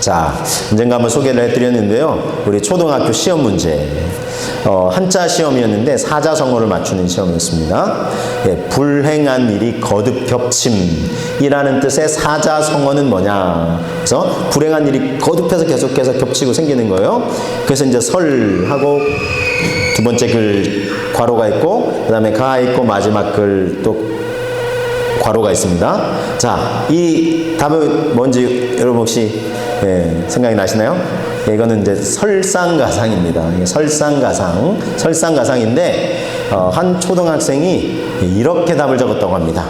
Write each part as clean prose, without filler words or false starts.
자, 언젠가 한번 소개를 해드렸는데요. 우리 초등학교 시험 문제. 한자 시험이었는데 사자성어를 맞추는 시험이었습니다. 예, 불행한 일이 거듭 겹침이라는 뜻의 사자성어는 뭐냐. 그래서 불행한 일이 거듭해서 계속해서 겹치고 생기는 거예요. 그래서 이제 설하고 두 번째 글 괄호가 있고, 그 다음에 가 있고, 마지막 글 또 괄호가 있습니다. 자, 이 답은 뭔지 여러분 혹시 생각이 나시나요? 이거는 이제 설상가상입니다. 설상가상인데 한 초등학생이 이렇게 답을 적었다고 합니다.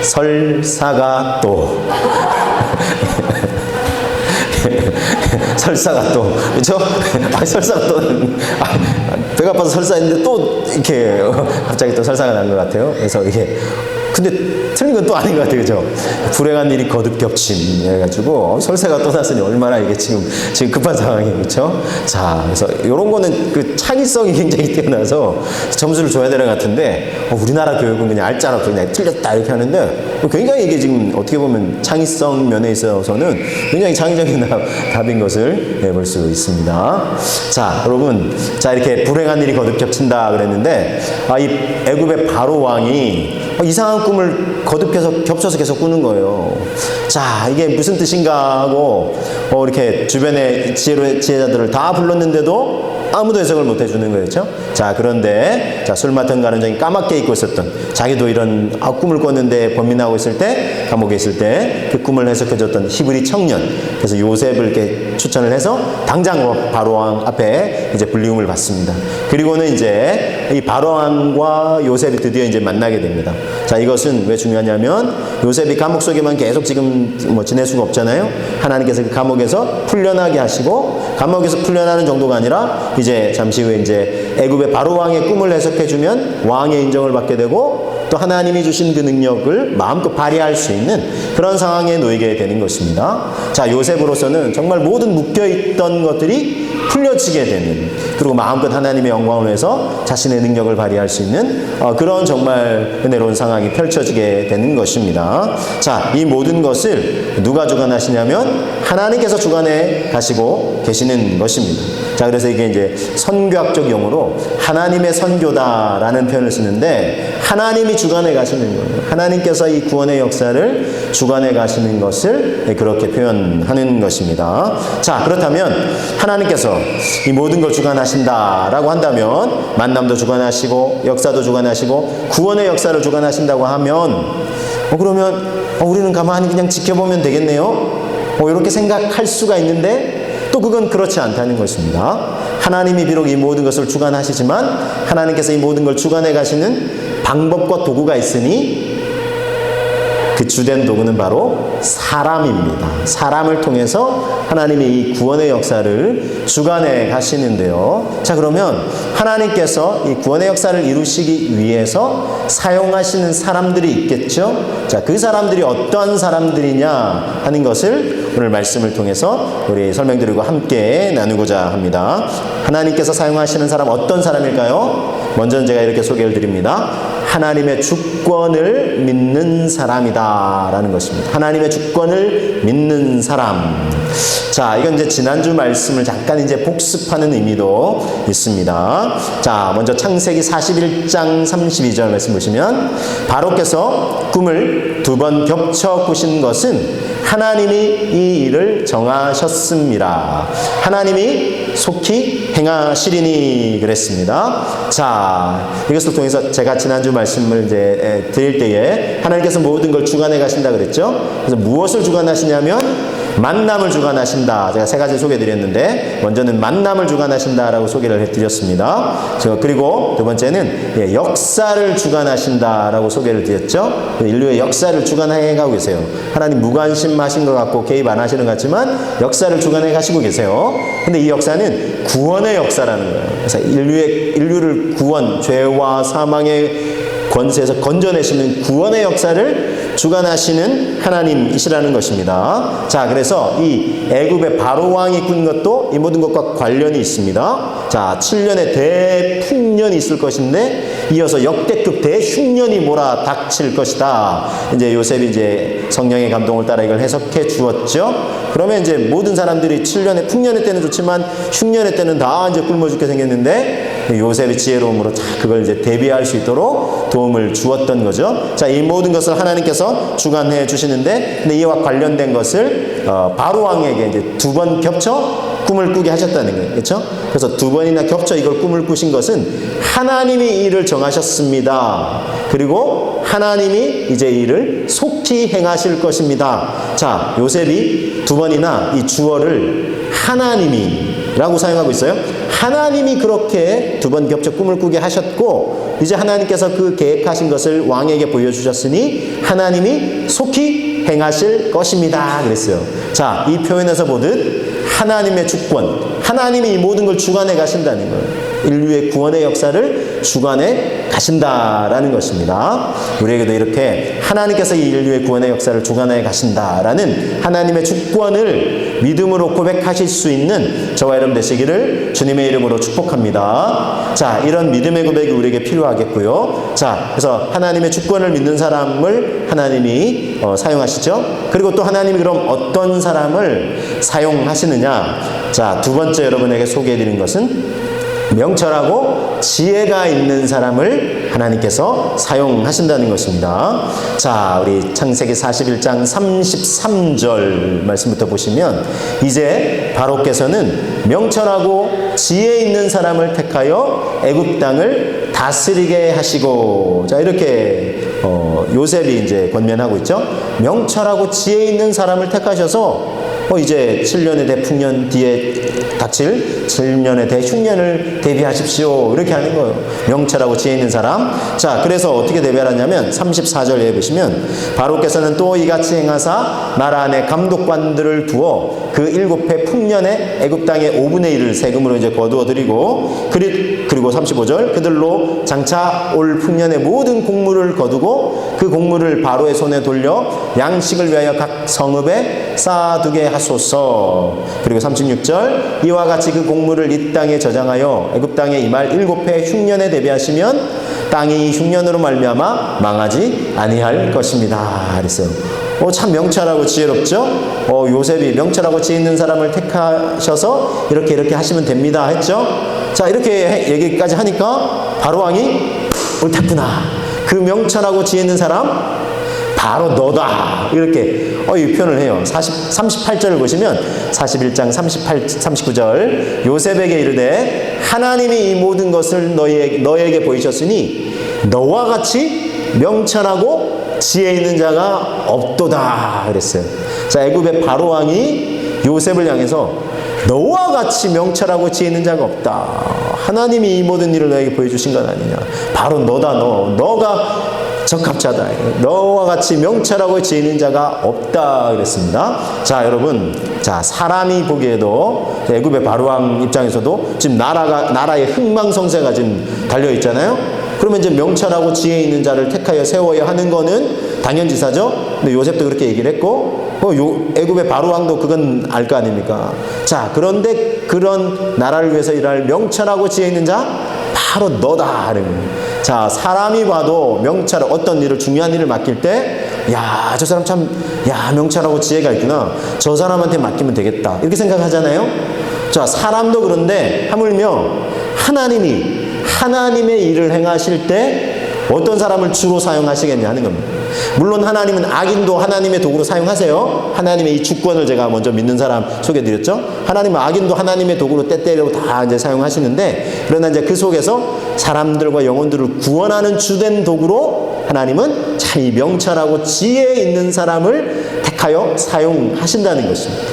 설사가 또 설사가 또 그렇죠? 설사가 또 배가 아파서 설사했는데 또 이렇게 갑자기 또 설사가 난 것 같아요. 그래서 이게 근데 틀린 건 또 아닌 것 같아요. 그죠? 불행한 일이 거듭 겹침 해가지고 설사가 또 났으니 얼마나 이게 지금 급한 상황이에요. 그렇죠? 자, 그래서 이런 거는 그 창의성이 굉장히 뛰어나서 점수를 줘야 되는 것 같은데 우리나라 교육은 그냥 알짜로 그냥 틀렸다 이렇게 하는데 굉장히 이게 지금 어떻게 보면 창의성 면에 있어서는 굉장히 창의적인 답인 것을 볼 수 있습니다. 자, 여러분, 자 이렇게 불행한 일이 거듭 겹친다 그랬는데 이 애굽의 바로 왕이 이상한 꿈을 거듭해서 겹쳐서 계속 꾸는 거예요. 자, 이게 무슨 뜻인가 하고 이렇게 주변의 지혜자들을 다 불렀는데도 아무도 해석을 못 해주는 거였죠. 자, 그런데 술 맡은 가는장이 까맣게 잊고 있었던 자기도 이런 꿈을 꿨는데 번민하고 있을 때 감옥에 있을 때 그 꿈을 해석해줬던 히브리 청년, 그래서 요셉을 이렇게 추천을 해서 당장 바로왕 앞에 이제 불리움을 받습니다. 그리고는 이제 이 바로왕과 요셉이 드디어 이제 만나게 됩니다. 자, 이것은 왜 중요하냐면 요셉이 감옥 속에만 계속 지금 지낼 수가 없잖아요. 하나님께서 그 감옥에서 풀려나게 하시고, 감옥에서 풀려나는 정도가 아니라 이제 잠시 후에 이제 애굽의 바로왕의 꿈을 해석해주면 왕의 인정을 받게 되고, 또 하나님이 주신 그 능력을 마음껏 발휘할 수 있는 그런 상황에 놓이게 되는 것입니다. 자, 요셉으로서는 정말 모든 묶여있던 것들이 풀려지게 되는, 그리고 마음껏 하나님의 영광을 위해서 자신의 능력을 발휘할 수 있는 그런 정말 은혜로운 상황이 펼쳐지게 되는 것입니다. 자, 이 모든 것을 누가 주관하시냐면 하나님께서 주관해 가시고 계시는 것입니다. 자, 그래서 이게 이제 선교학적 용어로 하나님의 선교다라는 표현을 쓰는데, 하나님이 주관해 가시는 거예요. 하나님께서 이 구원의 역사를 주관해 가시는 것을 그렇게 표현하는 것입니다. 자, 그렇다면 하나님께서 이 모든 걸 주관하신다라고 한다면, 만남도 주관하시고 역사도 주관하시고 구원의 역사를 주관하신다고 하면 그러면 우리는 가만히 그냥 지켜보면 되겠네요. 이렇게 생각할 수가 있는데, 또 그건 그렇지 않다는 것입니다. 하나님이 비록 이 모든 것을 주관하시지만 하나님께서 이 모든 걸 주관해 가시는 방법과 도구가 있으니 그 주된 도구는 바로 사람입니다. 사람을 통해서 하나님이 이 구원의 역사를 주관해 가시는데요. 자, 그러면 하나님께서 이 구원의 역사를 이루시기 위해서 사용하시는 사람들이 있겠죠. 자, 그 사람들이 어떠한 사람들이냐 하는 것을 오늘 말씀을 통해서 우리 설명드리고 함께 나누고자 합니다. 하나님께서 사용하시는 사람, 어떤 사람일까요? 먼저는 제가 이렇게 소개를 드립니다. 하나님의 주권을 믿는 사람이다 라는 것입니다. 하나님의 주권을 믿는 사람. 자, 이건 이제 지난주 말씀을 잠깐 이제 복습하는 의미도 있습니다. 자, 먼저 창세기 41장 32절 말씀 보시면, 바로께서 꿈을 2번 겹쳐 꾸신 것은 하나님이 이 일을 정하셨습니다. 하나님이 속히 행하시리니 그랬습니다. 자, 이것을 통해서 제가 지난주 말씀을 이제 드릴 때에 하나님께서 모든 걸 주관해 가신다 그랬죠. 그래서 무엇을 주관하시냐면 만남을 주관하신다. 제가 3가지 소개해드렸는데, 먼저는 만남을 주관하신다라고 소개를 해드렸습니다. 그리고 두 번째는 역사를 주관하신다라고 소개를 드렸죠. 인류의 역사를 주관해 가고 계세요. 하나님 무관심하신 것 같고 개입 안 하시는 것 같지만 역사를 주관해 가시고 계세요. 근데 이 역사는 구원의 역사라는 거예요. 그래서 인류를 구원, 죄와 사망의 권세에서 건져내시는 구원의 역사를 주관하시는 하나님이시라는 것입니다. 자, 그래서 이 애굽의 바로 왕이 꾼 것도 이 모든 것과 관련이 있습니다. 자, 7년의 대풍년이 있을 것인데 이어서 역대급 대흉년이 몰아닥칠 것이다. 이제 요셉이 이제 성령의 감동을 따라 이걸 해석해 주었죠. 그러면 이제 모든 사람들이 7년의 풍년의 때는 좋지만 흉년의 때는 다 이제 굶어 죽게 생겼는데 요셉의 지혜로움으로 그걸 이제 대비할 수 있도록 도움을 주었던 거죠. 자, 이 모든 것을 하나님께서 주관해 주시는데, 근데 이와 관련된 것을 바로 왕에게 이제 두 번 겹쳐 꿈을 꾸게 하셨다는 거예요. 그렇죠? 그래서 두 번이나 겹쳐 이걸 꿈을 꾸신 것은 하나님이 이 일을 정하셨습니다. 그리고 하나님이 이제 이 일을 속히 행하실 것입니다. 자, 요셉이 두 번이나 이 주어를 하나님이라고 사용하고 있어요. 하나님이 그렇게 두 번 겹쳐 꿈을 꾸게 하셨고, 이제 하나님께서 그 계획하신 것을 왕에게 보여주셨으니 하나님이 속히 행하실 것입니다. 그랬어요. 자, 이 표현에서 보듯 하나님의 주권, 하나님이 이 모든 걸 주관해 가신다는 거예요. 인류의 구원의 역사를 주관해 가신다라는 것입니다. 우리에게도 이렇게 하나님께서 이 인류의 구원의 역사를 주관해 가신다라는 하나님의 주권을 믿음으로 고백하실 수 있는 저와 여러분 되시기를 주님의 이름으로 축복합니다. 자, 이런 믿음의 고백이 우리에게 필요하겠고요. 자, 그래서 하나님의 주권을 믿는 사람을 하나님이 사용하시죠. 그리고 또 하나님이 그럼 어떤 사람을 사용하시느냐. 자, 두 번째 여러분에게 소개해 드린 것은 명철하고 지혜가 있는 사람을 하나님께서 사용하신다는 것입니다. 자, 우리 창세기 41장 33절 말씀부터 보시면 이제 바로께서는 명철하고 지혜 있는 사람을 택하여 애굽 땅을 다스리게 하시고, 자, 이렇게 요셉이 이제 권면하고 있죠. 명철하고 지혜 있는 사람을 택하셔서 이제 7년의 대풍년 뒤에 닥칠 7년의 대흉년을 대비하십시오. 이렇게 하는 거예요. 명철하고 지혜 있는 사람. 자, 그래서 어떻게 대비하냐면 34절에 보시면 바로께서는 또 이같이 행하사 나라 안에 감독관들을 두어 그 7해 풍년에 애굽 땅의 5분의 1을 세금으로 이제 거두어 드리고, 그리고 35절 그들로 장차 올 풍년의 모든 곡물을 거두고 그 곡물을 바로의 손에 돌려 양식을 위하여 각 성읍에 쌓아두게 하소서. 그리고 36절 이와 같이 그 곡물을 이 땅에 저장하여 애굽 땅에 임할 7해 흉년에 대비하시면 땅이 흉년으로 말미암아 망하지 아니할 것입니다. 그랬어요. 참 명철하고 지혜롭죠? 요셉이 명철하고 지혜 있는 사람을 택하셔서 이렇게 하시면 됩니다 했죠? 자, 이렇게 얘기까지 하니까 바로 왕이 옳았구나. 그 명철하고 지혜 있는 사람 바로 너다. 이렇게 이 표현을 해요. 38절을 보시면 41장 39절 요셉에게 이르되 하나님이 이 모든 것을 너에게 보이셨으니 너와 같이 명철하고 지혜 있는 자가 없도다. 그랬어요. 자, 애굽의 바로 왕이 요셉을 향해서 너와 같이 명철하고 지혜 있는 자가 없다. 하나님이 이 모든 일을 너에게 보여주신 건 아니냐. 바로 너다. 너가 적합자다. 너와 같이 명철하고 지혜 있는 자가 없다. 그랬습니다. 자, 여러분, 자, 사람이 보기에도 애굽의 바로왕 입장에서도 지금 나라의 흥망성쇠가 지금 달려 있잖아요. 그러면 이제 명철하고 지혜 있는 자를 택하여 세워야 하는 거는 당연지사죠. 근데 요셉도 그렇게 얘기를 했고, 애굽의 바로왕도 그건 알 거 아닙니까? 자, 그런데 그런 나라를 위해서 일할 명철하고 지혜 있는 자 바로 너다. 자, 사람이 봐도 어떤 일을, 중요한 일을 맡길 때, 야, 저 사람 참, 명철하고 지혜가 있구나. 저 사람한테 맡기면 되겠다. 이렇게 생각하잖아요. 자, 사람도 그런데 하물며 하나님의 일을 행하실 때 어떤 사람을 주로 사용하시겠냐 하는 겁니다. 물론 하나님은 악인도 하나님의 도구로 사용하세요. 하나님의 이 주권을 제가 먼저 믿는 사람 소개해드렸죠. 하나님은 악인도 하나님의 도구로 때때로 다 이제 사용하시는데, 그러나 이제 그 속에서 사람들과 영혼들을 구원하는 주된 도구로 하나님은 참 명철하고 지혜 있는 사람을 택하여 사용하신다는 것입니다.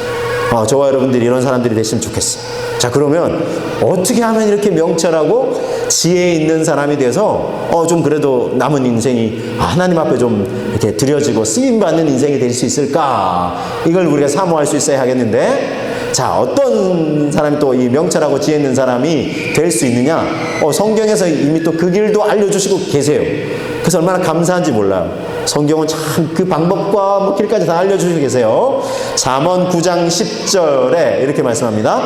저와 여러분들이 이런 사람들이 되시면 좋겠어요. 자, 그러면 어떻게 하면 이렇게 명철하고 지혜 있는 사람이 돼서 좀 그래도 남은 인생이 하나님 앞에 좀 이렇게 드려지고 쓰임받는 인생이 될 수 있을까? 이걸 우리가 사모할 수 있어야 하겠는데, 자, 어떤 사람이 또 이 명철하고 지혜 있는 사람이 될 수 있느냐? 성경에서 이미 또 그 길도 알려주시고 계세요. 그래서 얼마나 감사한지 몰라요. 성경은 참 그 방법과 뭐 길까지 다 알려주시고 계세요. 잠언 9장 10절에 이렇게 말씀합니다.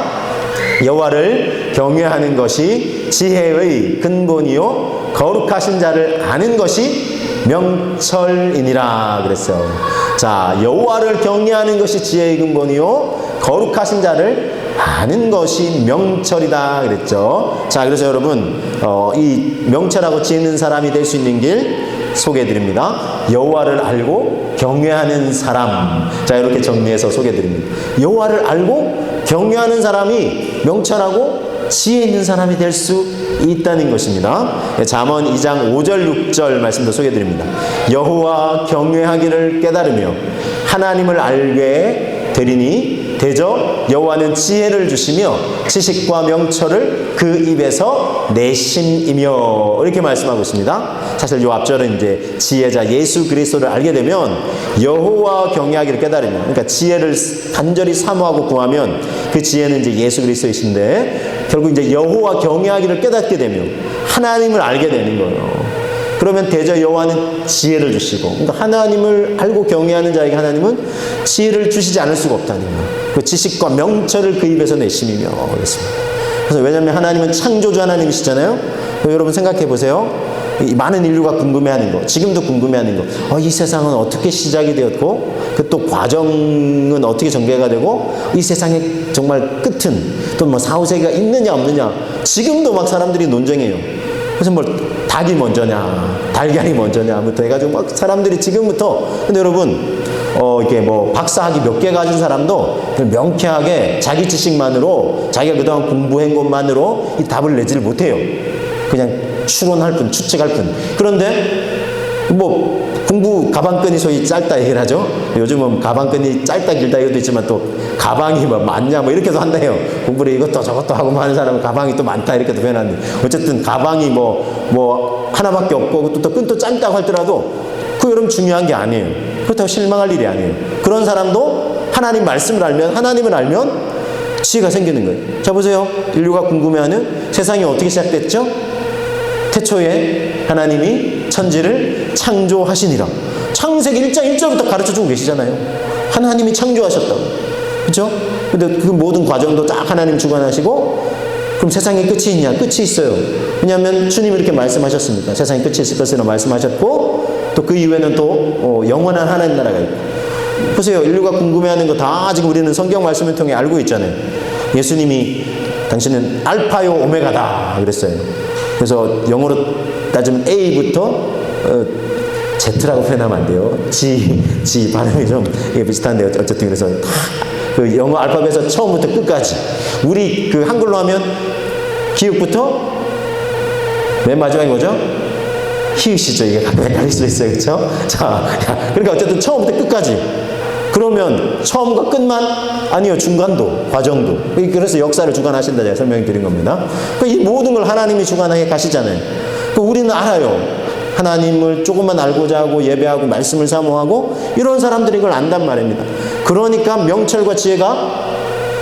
여호와를 경외하는 것이 지혜의 근본이요 거룩하신 자를 아는 것이 명철이니라 그랬어요. 자, 여호와를 경외하는 것이 지혜의 근본이요 거룩하신 자를 아는 것이 명철이다 그랬죠. 자, 그래서 여러분 이 명철하고 지혜 있는 사람이 될 수 있는 길 소개해드립니다. 여호와를 알고 경외하는 사람. 자, 이렇게 정리해서 소개해드립니다. 여호와를 알고 경외하는 사람이 명철하고 지혜 있는 사람이 될 수 있다는 것입니다. 잠언 2장 5절 6절 말씀도 소개해드립니다. 여호와 경외하기를 깨달으며 하나님을 알게 되리니 대저 여호와는 지혜를 주시며 지식과 명철을 그 입에서 내심이며 이렇게 말씀하고 있습니다. 사실 이 앞절은 이제 지혜자 예수 그리스도를 알게 되면 여호와 경외하기를 깨달으면, 그러니까 지혜를 간절히 사모하고 구하면 그 지혜는 이제 예수 그리스도이신데 결국 이제 여호와 경외하기를 깨닫게 되면 하나님을 알게 되는 거예요. 그러면 대저 여호와는 지혜를 주시고, 그러니까 하나님을 알고 경외하는 자에게 하나님은 지혜를 주시지 않을 수가 없다는 거예요. 그 지식과 명철을 그 입에서 내심이며 그랬습니다. 그래서 왜냐하면 하나님은 창조주 하나님이시잖아요. 여러분 생각해 보세요. 이 많은 인류가 궁금해하는 거, 지금도 궁금해하는 거, 이 세상은 어떻게 시작이 되었고, 그 또 과정은 어떻게 전개가 되고, 이 세상의 정말 끝은 또 뭐 4, 5세기가 있느냐 없느냐, 지금도 막 사람들이 논쟁해요. 그래서 뭐 닭이 먼저냐, 달걀이 먼저냐부터 해가지고 막 사람들이 지금부터. 근데 여러분, 이게 뭐 박사학위 몇 개 가진 사람도 명쾌하게 자기 지식만으로, 자기가 그동안 공부한 것만으로 이 답을 내지를 못해요. 그냥 추론할 뿐, 추측할 뿐. 그런데 뭐 공부 가방끈이 소위 짧다 얘기를 하죠. 요즘은 가방끈이 짧다 길다 이것도 있지만 또 가방이 뭐 많냐 뭐 이렇게도 한다해요. 공부를 이것도 저것도 하고 하는 사람은 가방이 또 많다 이렇게도 표현하는데, 어쨌든 가방이 뭐 하나밖에 없고 또 끈도 짧다고 할더라도 그 여러분 중요한 게 아니에요. 그렇다고 실망할 일이 아니에요. 그런 사람도 하나님 말씀을 알면, 하나님을 알면 지혜가 생기는 거예요. 자, 보세요. 인류가 궁금해하는 세상이 어떻게 시작됐죠? 태초에 하나님이 천지를 창조하시니라. 창세기 1장 1절부터 가르쳐주고 계시잖아요. 하나님이 창조하셨다고. 그렇죠? 근데 그 모든 과정도 딱 하나님 주관하시고, 그럼 세상에 끝이 있냐? 끝이 있어요. 왜냐하면 주님이 이렇게 말씀하셨습니다. 세상에 끝이 있을 것이라 말씀하셨고, 또 그 이후에는 또 영원한 하나님 나라가 있고. 보세요. 인류가 궁금해하는 거 다 지금 우리는 성경 말씀을 통해 알고 있잖아요. 예수님이 당신은 알파요 오메가다 그랬어요. 그래서 영어로 따지면 A부터 Z라고 표현하면 안 돼요. G 발음이 좀 비슷한데 어쨌든 그래서 그 영어 알파벳에서 처음부터 끝까지, 우리 그 한글로 하면 기역부터 맨 마지막이 뭐죠? 히읗이죠. 이게 가끔 헷갈릴 수 있어요. 그렇죠? 자, 그러니까 어쨌든 처음부터 끝까지. 그러면 처음과 끝만 아니요, 중간도, 과정도. 그래서 역사를 주관하신다 제가 설명을 드린 겁니다. 이 모든 걸 하나님이 주관하게 가시잖아요. 우리는 알아요. 하나님을 조금만 알고자 하고 예배하고 말씀을 사모하고 이런 사람들이 이걸 안단 말입니다. 그러니까 명철과 지혜가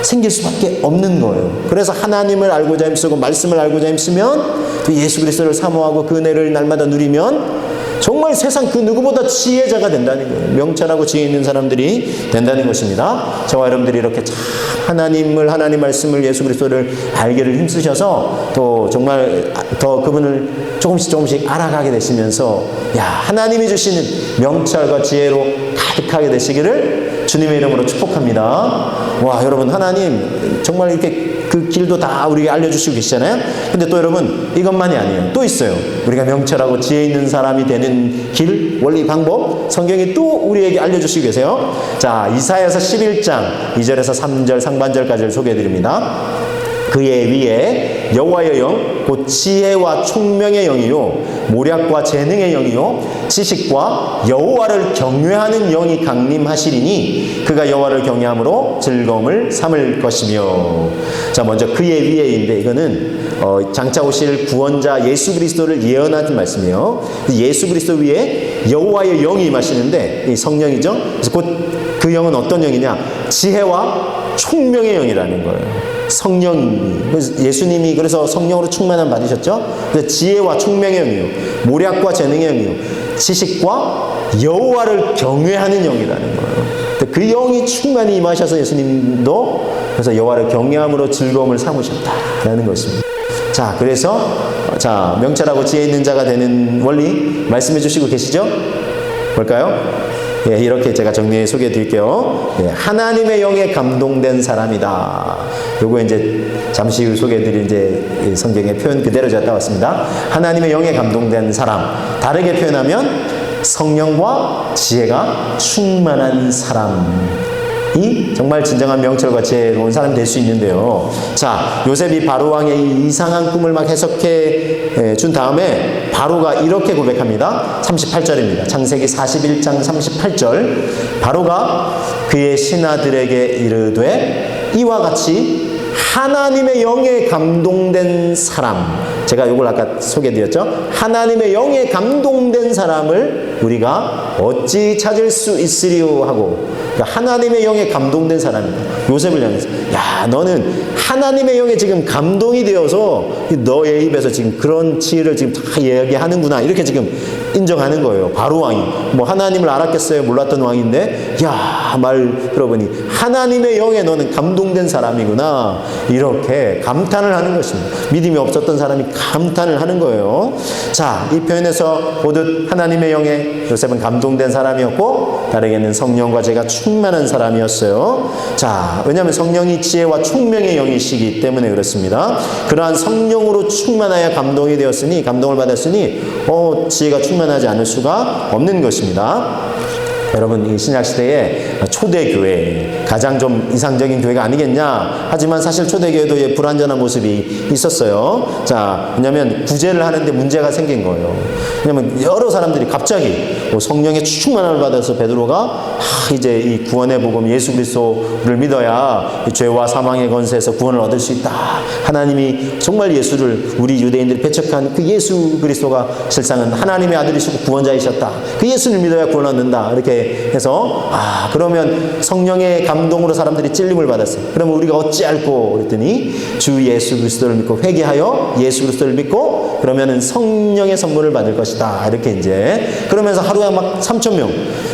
생길 수밖에 없는 거예요. 그래서 하나님을 알고자 힘쓰고 말씀을 알고자 힘쓰면, 또 예수 그리스도를 사모하고 그 은혜를 날마다 누리면 정말 세상 그 누구보다 지혜자가 된다는 거예요. 명철하고 지혜 있는 사람들이 된다는 것입니다. 저와 여러분들이 이렇게 참 하나님을, 하나님 말씀을, 예수 그리스도를 알기를 힘쓰셔서 또 정말 더 그분을 조금씩 알아가게 되시면서, 하나님이 주시는 명철과 지혜로 가득하게 되시기를 주님의 이름으로 축복합니다. 와, 여러분, 하나님 정말 이렇게 그 길도 다 우리에게 알려주시고 계시잖아요. 근데 또 여러분, 이것만이 아니에요. 또 있어요. 우리가 명철하고 지혜 있는 사람이 되는 길, 원리, 방법, 성경이 또 우리에게 알려주시고 계세요. 자, 이사야서 11장 2절에서 3절 상반절까지를 소개해드립니다. 그의 위에 여호와의 영, 곧 지혜와 총명의 영이요, 모략과 재능의 영이요, 지식과 여호와를 경외하는 영이 강림하시리니 그가 여호와를 경외함으로 즐거움을 삼을 것이며. 자, 먼저 그의 위에인데, 이거는 장차 오실 구원자 예수 그리스도를 예언하는 말씀이에요. 예수 그리스도 위에 여호와의 영이 임하시는데, 이 성령이죠. 그래서 곧 그 영은 어떤 영이냐? 지혜와 총명의 영이라는 거예요. 성령, 예수님이 그래서 성령으로 충만함 받으셨죠? 그래서 지혜와 총명의 영이요, 모략과 재능의 영이요, 지식과 여호와를 경외하는 영이라는 거예요. 그 영이 충만히 임하셔서 예수님도 그래서 여호와를 경외함으로 즐거움을 삼으셨다라는 것입니다. 자, 그래서 자, 명철하고 지혜 있는 자가 되는 원리 말씀해 주시고 계시죠? 볼까요? 예, 이렇게 제가 정리해 소개해 드릴게요. 예, 하나님의 영에 감동된 사람이다. 요거 이제 잠시 후 소개해 드릴 이제 성경의 표현 그대로 제가 따왔습니다. 하나님의 영에 감동된 사람. 다르게 표현하면 성령과 지혜가 충만한 사람이 정말 진정한 명철과 지혜로운 사람이 될 수 있는데요. 자, 요셉이 바로왕의 이 이상한 꿈을 막 해석해 준 다음에 바로가 이렇게 고백합니다. 38절입니다. 창세기 41장 38절. 바로가 그의 신하들에게 이르되 이와 같이 하나님의 영에 감동된 사람, 제가 이걸 아까 소개해드렸죠. 하나님의 영에 감동된 사람을 우리가 어찌 찾을 수 있으리요 하고, 그러니까 하나님의 영에 감동된 사람이다. 요셉을 향해서 야, 너는 하나님의 영에 지금 감동이 되어서 너의 입에서 지금 그런 지혜를 지금 다 이야기하는구나, 이렇게 지금 인정하는 거예요. 바로 왕이 뭐 하나님을 알았겠어요? 몰랐던 왕인데 야, 말 들어보니 하나님의 영에 너는 감동된 사람이구나, 이렇게 감탄을 하는 것입니다. 믿음이 없었던 사람이 감탄을 하는 거예요. 자, 이 표현에서 보듯 하나님의 영에 요셉은 감동된 사람이었고 다르게는 성령과 제가 충만한 사람이었어요. 자, 왜냐하면 성령이 지혜와 총명의 영이시기 때문에 그렇습니다. 그러한 성령으로 충만하여 감동이 되었으니, 감동을 받았으니 지혜가 충만하지 않을 수가 없는 것입니다. 여러분, 이 신약시대의 초대교회, 가장 좀 이상적인 교회가 아니겠냐. 하지만 사실 초대교회도 불완전한 모습이 있었어요. 자, 왜냐하면 구제를 하는데 문제가 생긴 거예요. 왜냐하면 여러 사람들이 갑자기 성령의 충만함을 받아서 베드로가 이제 이 구원의 복음 예수 그리스도를 믿어야 죄와 사망의 권세에서 구원을 얻을 수 있다. 하나님이 정말 예수를, 우리 유대인들이 배척한 그 예수 그리스도가 실상은 하나님의 아들이시고 구원자이셨다. 그 예수를 믿어야 구원 얻는다. 이렇게 해서 그러면 성령의 감동으로 사람들이 찔림을 받았어요. 그러면 우리가 어찌할꼬 그랬더니 주 예수 그리스도를 믿고 회개하여 예수 그리스도를 믿고 그러면은 성령의 선물을 받을 것이다. 이렇게 이제 그러면서 하루에 막 3,000명,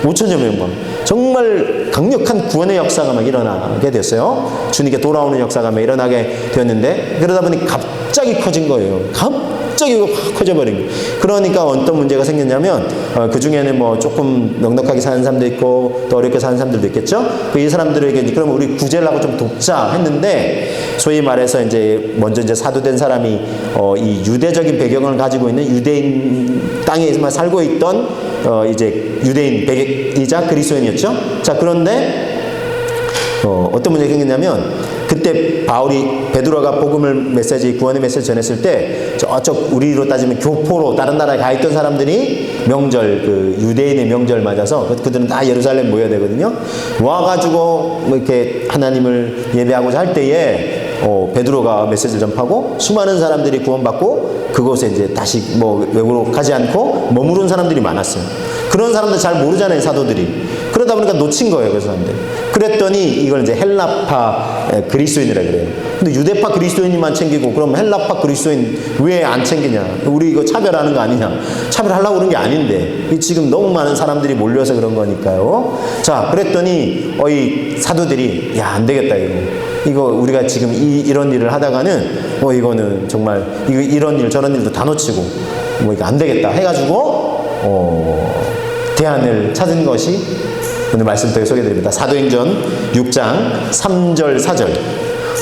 5,000여 명 막 정말 강력한 구원의 역사가 막 일어나게 됐어요. 주님께 돌아오는 역사가 막 일어나게 되었는데 그러다 보니 갑자기 커진 거예요. 갑자기 확 커져버린 거예요. 그러니까 어떤 문제가 생겼냐면 그 중에는 뭐 조금 넉넉하게 사는 사람도 있고 또 어렵게 사는 사람들도 있겠죠. 이 사람들에게 그러면 우리 구제를 하고 좀 돕자 했는데 소위 말해서 이제 먼저 이제 사도된 사람이 이 유대적인 배경을 가지고 있는 유대인 땅에만 살고 있던 이제 유대인 백이자 그리스도인이었죠. 자, 그런데 어떤 문제가 생겼냐면 그때 베드로가 복음을 메시지, 구원의 메시지 전했을 때 저쪽 우리로 따지면 교포로 다른 나라에 가 있던 사람들이 명절, 그 유대인의 명절 맞아서 그들은 다 예루살렘 모여야 되거든요. 와가지고 뭐 이렇게 하나님을 예배하고자 할 때에 베드로가 메시지를 전파하고 수많은 사람들이 구원받고 그곳에 이제 다시 뭐 외국으로 가지 않고 머무른 사람들이 많았어요. 그런 사람들 잘 모르잖아요, 사도들이. 그러다 보니까 놓친 거예요, 그 사람들. 그랬더니 이걸 이제 헬라파 그리스도인이라 그래요. 근데 유대파 그리스도인만 챙기고 그럼 헬라파 그리스도인 왜 안 챙기냐? 우리 이거 차별하는 거 아니냐? 차별하려고 그런 게 아닌데 지금 너무 많은 사람들이 몰려서 그런 거니까요. 자, 그랬더니 이 사도들이 야, 안 되겠다 이거 우리가 지금 이런 일을 하다가는 이거는 정말 이런 일 저런 일도 다 놓치고 뭐 이거 안 되겠다 해가지고 대안을 찾은 것이 오늘 말씀 통해 소개해드립니다. 사도행전 6장 3절 4절.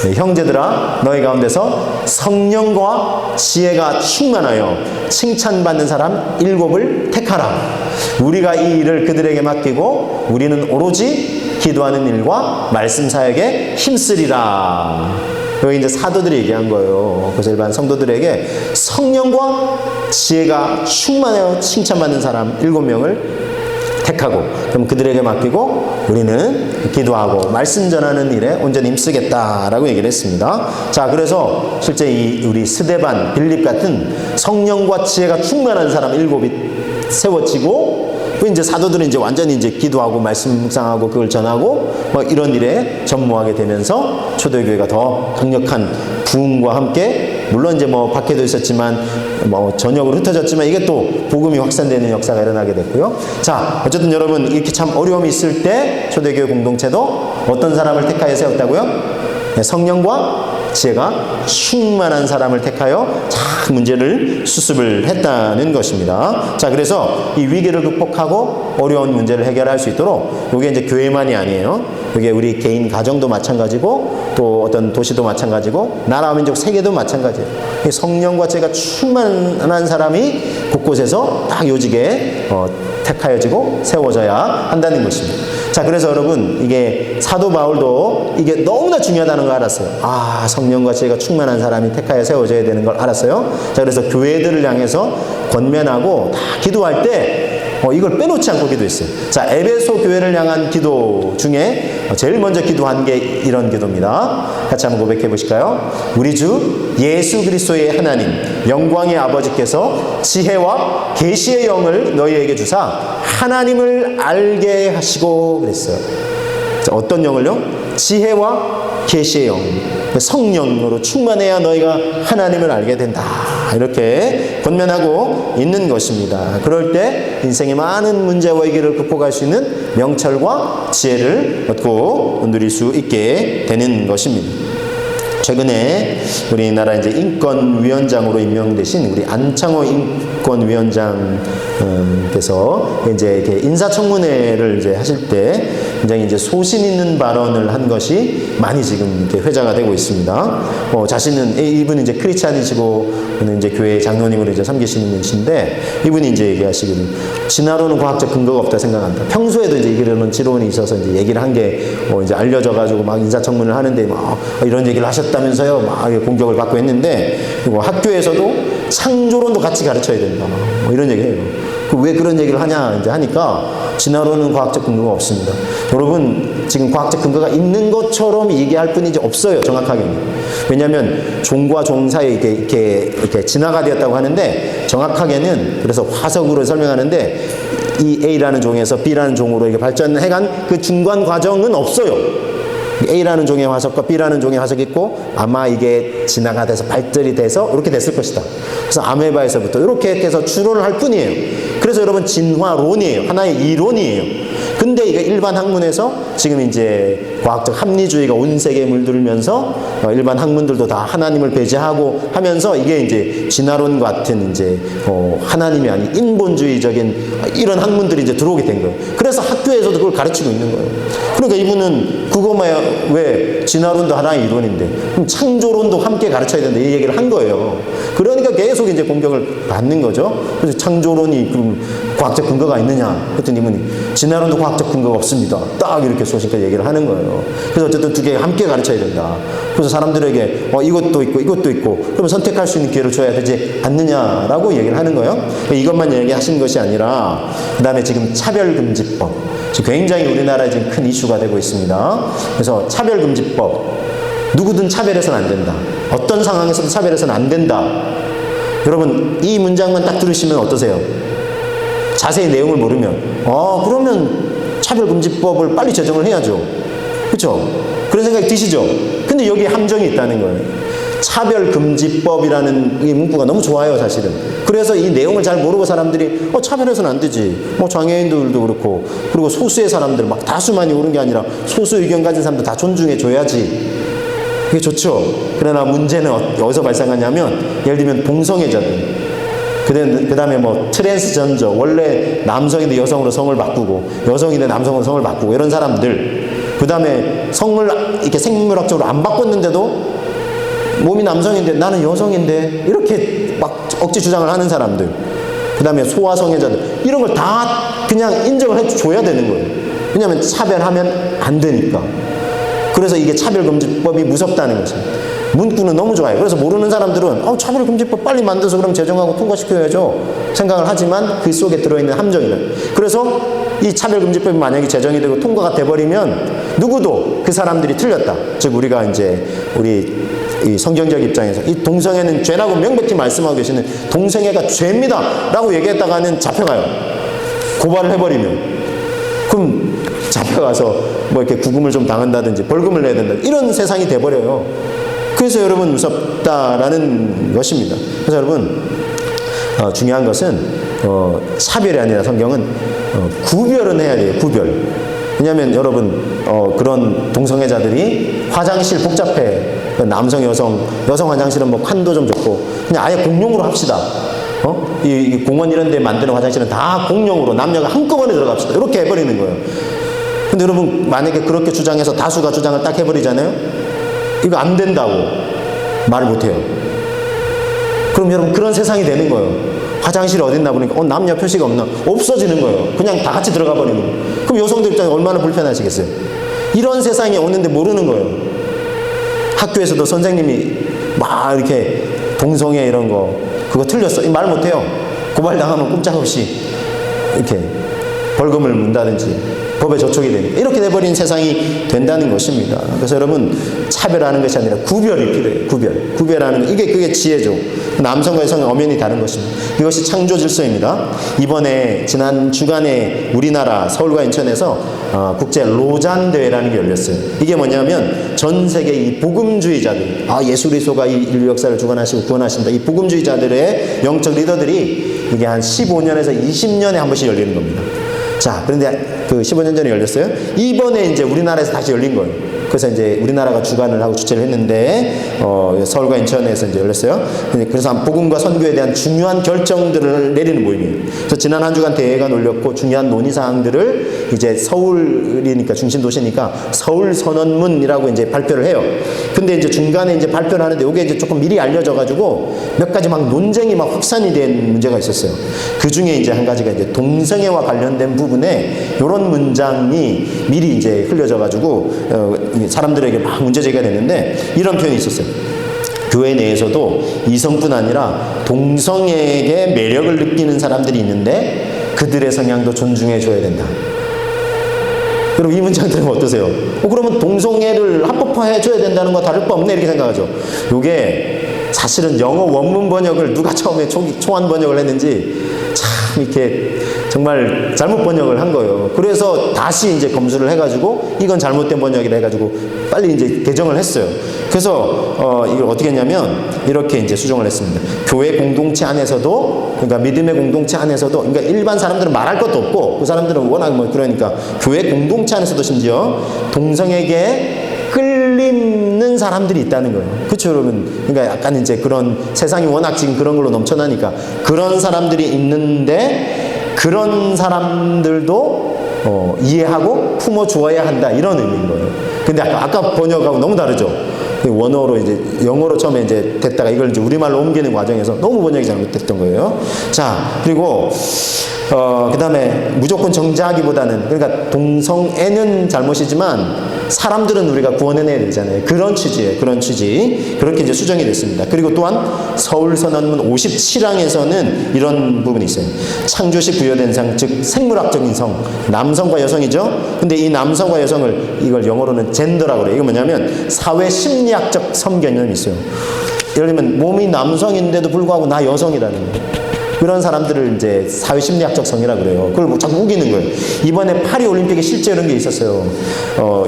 네, 형제들아 너희 가운데서 성령과 지혜가 충만하여 칭찬받는 사람 7을 택하라. 우리가 이 일을 그들에게 맡기고 우리는 오로지 기도하는 일과 말씀 사역에 힘쓰리라. 여기 이제 사도들이 얘기한 거예요. 그래서 일반 성도들에게 성령과 지혜가 충만하여 칭찬받는 사람 7명을 택하고 그럼 그들에게 맡기고 우리는 기도하고 말씀 전하는 일에 온전히 힘쓰겠다라고 얘기를 했습니다. 자, 그래서 실제 우리 스데반, 빌립 같은 성령과 지혜가 충만한 사람 7이 세워지고 이제 사도들은 이제 완전히 이제 기도하고 말씀 묵상하고 그걸 전하고 뭐 이런 일에 전무하게 되면서 초대교회가 더 강력한 부흥과 함께, 물론 이제 뭐 밖에도 있었지만 뭐 전역으로 흩어졌지만 이게 또 복음이 확산되는 역사가 일어나게 됐고요. 자, 어쨌든 여러분 이렇게 참 어려움이 있을 때 초대교회 공동체도 어떤 사람을 택하여 세웠다고요? 네, 성령과 지혜가 충만한 사람을 택하여 잘 문제를 수습을 했다는 것입니다. 자, 그래서 이 위기를 극복하고 어려운 문제를 해결할 수 있도록, 이게 이제 교회만이 아니에요. 이게 우리 개인 가정도 마찬가지고, 또 어떤 도시도 마찬가지고, 나라 민족 세계도 마찬가지예요. 성령과 지혜가 충만한 사람이 곳곳에서 딱 요직에 택하여지고 세워져야 한다는 것입니다. 자, 그래서 여러분 이게 사도 바울도 이게 너무나 중요하다는 걸 알았어요. 아, 성령과 지혜가 충만한 사람이 택하여 세워져야 되는 걸 알았어요. 자, 그래서 교회들을 향해서 권면하고 다 기도할 때 이걸 빼놓지 않고 기도했어요. 자, 에베소 교회를 향한 기도 중에 제일 먼저 기도한 게 이런 기도입니다. 같이 한번 고백해 보실까요? 우리 주 예수 그리스도의 하나님 영광의 아버지께서 지혜와 계시의 영을 너희에게 주사 하나님을 알게 하시고 그랬어요. 자, 어떤 영을요? 지혜와 계시의 영, 성령으로 충만해야 너희가 하나님을 알게 된다, 이렇게 권면하고 있는 것입니다. 그럴 때 인생의 많은 문제와 위기를 극복할 수 있는 명철과 지혜를 얻고 누릴 수 있게 되는 것입니다. 최근에 우리나라 이제 인권위원장으로 임명되신 우리 안창호 인권위원장께서 이제 이렇게 인사청문회를 이제 하실 때 굉장히 이제 소신 있는 발언을 한 것이 많이 지금 이렇게 회자가 되고 있습니다. 자신은 이분은 이제 크리스찬이시고 이제 교회 장로님으로 이제 섬기시는 분이신데, 이분이 이제 얘기하시기를 진화론은 과학적 근거가 없다 생각한다. 평소에도 이제 이런 지론이 있어서 이제 얘기를 한 게 이제 알려져가지고 막 인사청문을 하는데 막 이런 얘기를 하셨다면서요, 막 공격을 받고 했는데, 그리고 학교에서도 창조론도 같이 가르쳐야 된다, 뭐 이런 얘기해요. 왜 그런 얘기를 하냐 이제 하니까 진화론은 과학적 근거가 없습니다. 여러분 지금 과학적 근거가 있는 것처럼 얘기할 뿐이지 없어요, 정확하게는. 왜냐하면 종과 종 사이에 이렇게 진화가 되었다고 하는데, 정확하게는 그래서 화석으로 설명하는데 이 A라는 종에서 B라는 종으로 이렇게 발전해간 그 중간 과정은 없어요. A라는 종의 화석과 B라는 종의 화석이 있고 아마 이게 진화가 돼서 발달이 돼서 이렇게 됐을 것이다. 그래서 아메바에서부터 이렇게 해서 추론을 할 뿐이에요. 그래서 여러분 진화론이에요. 하나의 이론이에요. 근데 이게 일반 학문에서 지금 이제 과학적 합리주의가 온 세계에 물들면서 일반 학문들도 다 하나님을 배제하고 하면서 이게 이제 진화론 같은 이제 하나님이 아닌 인본주의적인 이런 학문들이 이제 들어오게 된 거예요. 그래서 학교에서도 그걸 가르치고 있는 거예요. 그러니까 이분은 그거만 왜 진화론도 하나의 이론인데 그럼 창조론도 함께 가르쳐야 된다, 이 얘기를 한 거예요. 그러니까 계속 이제 공격을 받는 거죠. 그래서 창조론이 그럼 과학적 근거가 있느냐? 그랬더니 이분이 진화론도 과학적 근거가 없습니다, 딱 이렇게 소신껏 얘기를 하는 거예요. 그래서 어쨌든 두 개 함께 가르쳐야 된다. 그래서 사람들에게 이것도 있고 이것도 있고 그러면 선택할 수 있는 기회를 줘야 되지 않느냐라고 얘기를 하는 거예요. 이것만 얘기하신 것이 아니라 그 다음에 지금 차별금지법, 굉장히 우리나라에 지금 큰 이슈가 되고 있습니다. 그래서 차별금지법, 누구든 차별해서는 안 된다, 어떤 상황에서도 차별해서는 안 된다. 여러분 이 문장만 딱 들으시면 어떠세요? 자세히 내용을 모르면 그러면 차별금지법을 빨리 제정을 해야죠. 그렇죠? 그런 생각이 드시죠? 근데 여기에 함정이 있다는 거예요. 차별금지법이라는 이 문구가 너무 좋아요, 사실은. 그래서 이 내용을 잘 모르고 사람들이 차별해서는 안 되지, 장애인들도 그렇고, 그리고 소수의 사람들 막 다수만이 옳은 게 아니라 소수 의견 가진 사람들 다 존중해 줘야지, 그게 좋죠. 그러나 문제는 어디서 발생하냐면, 예를 들면 동성애자들, 그 다음에 트랜스전저, 원래 남성인데 여성으로 성을 바꾸고 여성인데 남성으로 성을 바꾸고 이런 사람들, 그 다음에 성을 이렇게 생물학적으로 안 바꿨는데도 몸이 남성인데 나는 여성인데 이렇게 막 억지 주장을 하는 사람들, 그 다음에 소아성애자들, 이런 걸 다 그냥 인정을 해줘야 되는 거예요. 왜냐하면 차별하면 안 되니까. 그래서 이게 차별금지법이 무섭다는 거죠. 문구는 너무 좋아요. 그래서 모르는 사람들은 차별금지법 빨리 만들어서 그럼 제정하고 통과시켜야죠 생각을 하지만 그 속에 들어있는 함정이다. 그래서 이 차별금지법이 만약에 제정이 되고 통과가 돼버리면 누구도 그 사람들이 틀렸다, 즉 우리가 이제 이 성경적 입장에서 이 동성애는 죄라고 명백히 말씀하고 계시는 동성애가 죄입니다 라고 얘기했다가는 잡혀가요. 고발을 해버리면. 그럼 잡혀가서 뭐 이렇게 구금을 좀 당한다든지 벌금을 내야 된다. 이런 세상이 돼버려요. 그래서 여러분 무섭다라는 것입니다. 그래서 여러분 중요한 것은 차별이 아니라 성경은 구별은 해야 돼요. 구별. 왜냐하면 여러분 그런 동성애자들이 화장실 복잡해. 남성 여성 화장실은 뭐 칸도 좀 좋고 그냥 아예 공용으로 합시다. 이 공원 이런 데 만드는 화장실은 다 공용으로 남녀가 한꺼번에 들어갑시다. 이렇게 해버리는 거예요. 근데 여러분 만약에 그렇게 주장해서 다수가 주장을 딱 해버리잖아요. 이거 안 된다고 말을 못해요. 그럼 여러분 그런 세상이 되는 거예요. 화장실이 어딨나 보니까 남녀 표시가 없나? 없어지는 거예요. 그냥 다 같이 들어가 버리는 거예요. 그럼 여성들 입장에 얼마나 불편하시겠어요? 이런 세상이 오는데 모르는 거예요. 학교에서도 선생님이 막 이렇게 동성애 이런 거 그거 틀렸어. 말 못해요. 고발당하면 꼼짝없이 이렇게 벌금을 문다든지 법에 저촉이 되니까 이렇게 돼버린 세상이 된다는 것입니다. 그래서 여러분 차별하는 것이 아니라 구별이 필요해요. 구별하는 거. 그게 지혜죠. 남성과 여성의 엄연히 다른 것입니다. 이것이 창조 질서입니다. 이번에 지난 주간에 우리나라 서울과 인천에서 국제 로잔 대회라는 게 열렸어요. 이게 뭐냐면 전 세계 이 복음주의자들, 예수 그리스도가 이 인류 역사를 주관하시고 구원하신다. 이 복음주의자들의 영적 리더들이 이게 한 15년에서 20년에 한 번씩 열리는 겁니다. 자, 그런데 그 15년 전에 열렸어요. 이번에 이제 우리나라에서 다시 열린 거예요. 그래서 이제 우리나라가 주관을 하고 주최를 했는데 서울과 인천에서 이제 열렸어요. 그래서 복음과 선교에 대한 중요한 결정들을 내리는 모임이에요. 그래서 지난 한 주간 대회가 열렸고 중요한 논의 사항들을 이제 서울이니까 중심 도시니까 서울 선언문이라고 이제 발표를 해요. 근데 이제 중간에 이제 발표를 하는데 이게 이제 조금 미리 알려져 가지고 몇 가지 막 논쟁이 막 확산이 된 문제가 있었어요. 그 중에 이제 한 가지가 이제 동성애와 관련된 부분에 이런 문장이 미리 이제 흘려져 가지고 사람들에게 막 문제 제기가 됐는데 이런 표현이 있었어요. 교회 내에서도 이성뿐 아니라 동성애에게 매력을 느끼는 사람들이 있는데 그들의 성향도 존중해 줘야 된다. 여러분 이 문장 들으면 어떠세요? 그러면 동성애를 합법화해 줘야 된다는 거 다를 바 없네 이렇게 생각하죠. 이게 사실은 영어 원문 번역을 누가 처음에 초안 번역을 했는지 참 이렇게 정말 잘못 번역을 한 거예요. 그래서 다시 이제 검수를 해가지고 이건 잘못된 번역이라 해가지고 빨리 이제 개정을 했어요. 그래서 이걸 어떻게 했냐면 이렇게 이제 수정을 했습니다. 교회 공동체 안에서도 그러니까 믿음의 공동체 안에서도 그러니까 일반 사람들은 말할 것도 없고 그 사람들은 워낙 뭐 그러니까 교회 공동체 안에서도 심지어 동성에게 끌리는 사람들이 있다는 거예요. 그렇죠, 여러분? 그러니까 약간 이제 그런 세상이 워낙 지금 그런 걸로 넘쳐나니까 그런 사람들이 있는데 그런 사람들도 이해하고 품어주어야 한다 이런 의미인 거예요. 근데 아까 번역하고 너무 다르죠. 원어로 이제 영어로 처음에 이제 됐다가 이걸 이제 우리말로 옮기는 과정에서 너무 번역이 잘못됐던 거예요. 자, 그리고 그 다음에 무조건 정죄하기보다는 그러니까 동성애는 잘못이지만 사람들은 우리가 구원해내야 되잖아요. 그런 취지예요. 그런 취지. 그렇게 이제 수정이 됐습니다. 그리고 또한 서울선언문 57항에서는 이런 부분이 있어요. 창조시 부여된 상, 즉 생물학적인 성, 남성과 여성이죠. 근데 이 남성과 여성을 이걸 영어로는 젠더라고 그래요. 이거 뭐냐면 사회 심리학적 성 개념이 있어요. 예를 들면 몸이 남성인데도 불구하고 나 여성이라는 거예요. 그런 사람들을 이제 사회심리학적 성이라고 그래요. 그걸 자꾸 우기는 거예요. 이번에 파리올림픽에 실제 이런 게 있었어요.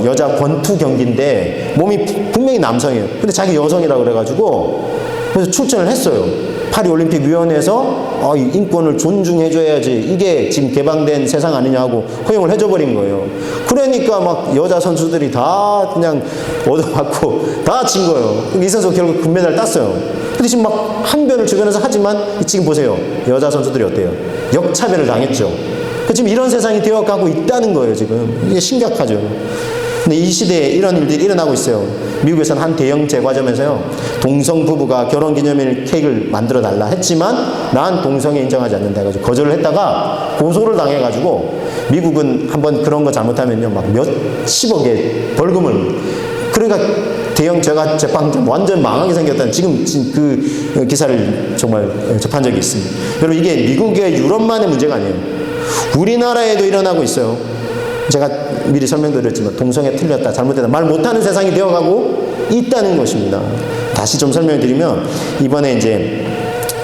여자 권투 경기인데 몸이 분명히 남성이에요. 근데 자기 여성이라고 그래가지고 그래서 출전을 했어요. 파리올림픽 위원회에서 인권을 존중해줘야지 이게 지금 개방된 세상 아니냐 하고 허용을 해줘버린 거예요. 그러니까 막 여자 선수들이 다 그냥 얻어맞고 다 진 거예요. 이 선수가 결국 금메달 땄어요. 근데 지금 막 항변을 주변에서 하지만 지금 보세요. 여자 선수들이 어때요? 역차별을 당했죠. 지금 이런 세상이 되어가고 있다는 거예요. 지금 이게 심각하죠. 근데 이 시대에 이런 일들이 일어나고 있어요. 미국에서는 한 대형 제과점에서요 동성 부부가 결혼기념일 케이크를 만들어 달라 했지만 난 동성애 인정하지 않는다 해가지고 거절을 했다가 고소를 당해가지고 미국은 한번 그런 거 잘못하면요 막 몇십억의 벌금을 그러니까 대형 제과점 완전 망하게 생겼다는 지금 그 기사를 정말 접한 적이 있습니다. 여러분 이게 미국의 유럽만의 문제가 아니에요. 우리나라에도 일어나고 있어요. 제가 미리 설명드렸지만 동성애 틀렸다 잘못됐다 말 못하는 세상이 되어가고 있다는 것입니다. 다시 좀 설명드리면 이번에 이제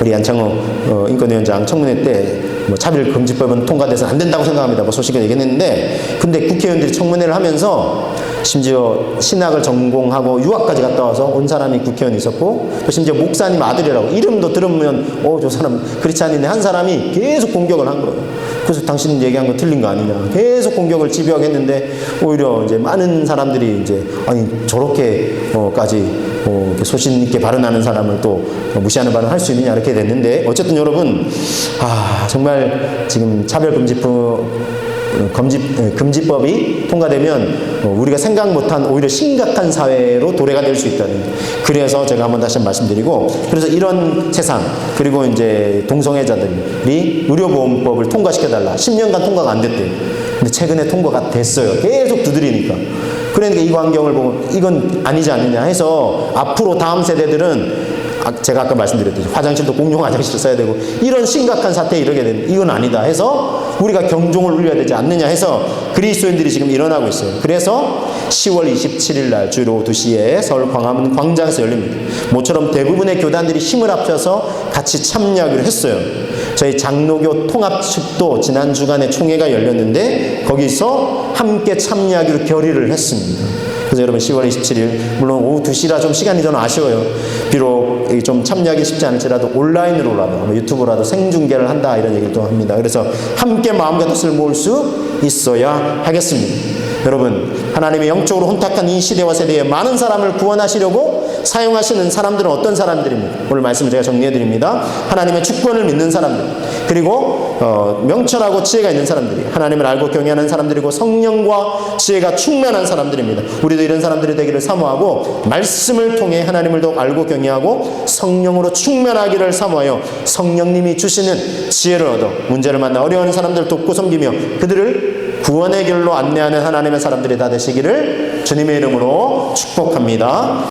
우리 안창호 인권위원장 청문회 때 뭐 차별금지법은 통과돼서 안 된다고 생각합니다. 뭐 소식을 얘기했는데, 근데 국회의원들이 청문회를 하면서 심지어 신학을 전공하고 유학까지 갔다 와서 온 사람이 국회의원이 있었고, 또 심지어 목사님 아들이라고 이름도 들으면 저 사람 크리스찬인데 한 사람이 계속 공격을 한 거예요. 그래서 당신 얘기한 거 틀린 거 아니냐, 계속 공격을 집요하게 했는데, 오히려 이제 많은 사람들이 이제 아니 저렇게까지 이렇게 소신 있게 발언하는 사람을 또 무시하는 발언을 할 수 있느냐, 이렇게 됐는데, 어쨌든 여러분, 정말 지금 금지법이 통과되면 우리가 생각 못한 오히려 심각한 사회로 도래가 될 수 있다는, 그래서 제가 한번 다시 말씀드리고, 그래서 이런 세상, 그리고 이제 동성애자들이 의료보험법을 통과시켜달라, 10년간 통과가 안 됐대요. 근데 최근에 통과가 됐어요. 계속 두드리니까. 그러니까 이 광경을 보고 이건 아니지 않느냐 해서, 앞으로 다음 세대들은 제가 아까 말씀드렸듯이 화장실도 공용 화장실을 써야 되고, 이런 심각한 사태에 이르게 되는, 이건 아니다 해서 우리가 경종을 울려야 되지 않느냐 해서 그리스도인들이 지금 일어나고 있어요. 그래서 10월 27일 날 주일 오후 2시에 서울 광화문 광장에서 열립니다. 모처럼 대부분의 교단들이 힘을 합쳐서 같이 참여하기로 했어요. 저희 장로교 통합 측도 지난 주간에 총회가 열렸는데 거기서 함께 참여하기로 결의를 했습니다. 그래서 여러분 10월 27일, 물론 오후 2시라 좀 시간이 저는 아쉬워요. 비록 좀 참여하기 쉽지 않을지라도 온라인으로라도 유튜브라도 생중계를 한다, 이런 얘기를 또 합니다. 그래서 함께 마음과 뜻을 모을 수 있어야 하겠습니다. 여러분, 하나님의 영적으로 혼탁한 이 시대와 세대에 많은 사람을 구원하시려고 사용하시는 사람들은 어떤 사람들입니까? 오늘 말씀을 제가 정리해 드립니다. 하나님의 주권을 믿는 사람들, 그리고 명철하고 지혜가 있는 사람들이, 하나님을 알고 경외하는 사람들이고 성령과 지혜가 충만한 사람들입니다. 우리도 이런 사람들이 되기를 사모하고, 말씀을 통해 하나님을 더욱 알고 경외하고 성령으로 충만하기를 사모하여 성령님이 주시는 지혜를 얻어 문제를 만나 어려워하는 사람들을 돕고 섬기며 그들을 구원의 길로 안내하는 하나님의 사람들이 다 되시기를 주님의 이름으로 축복합니다.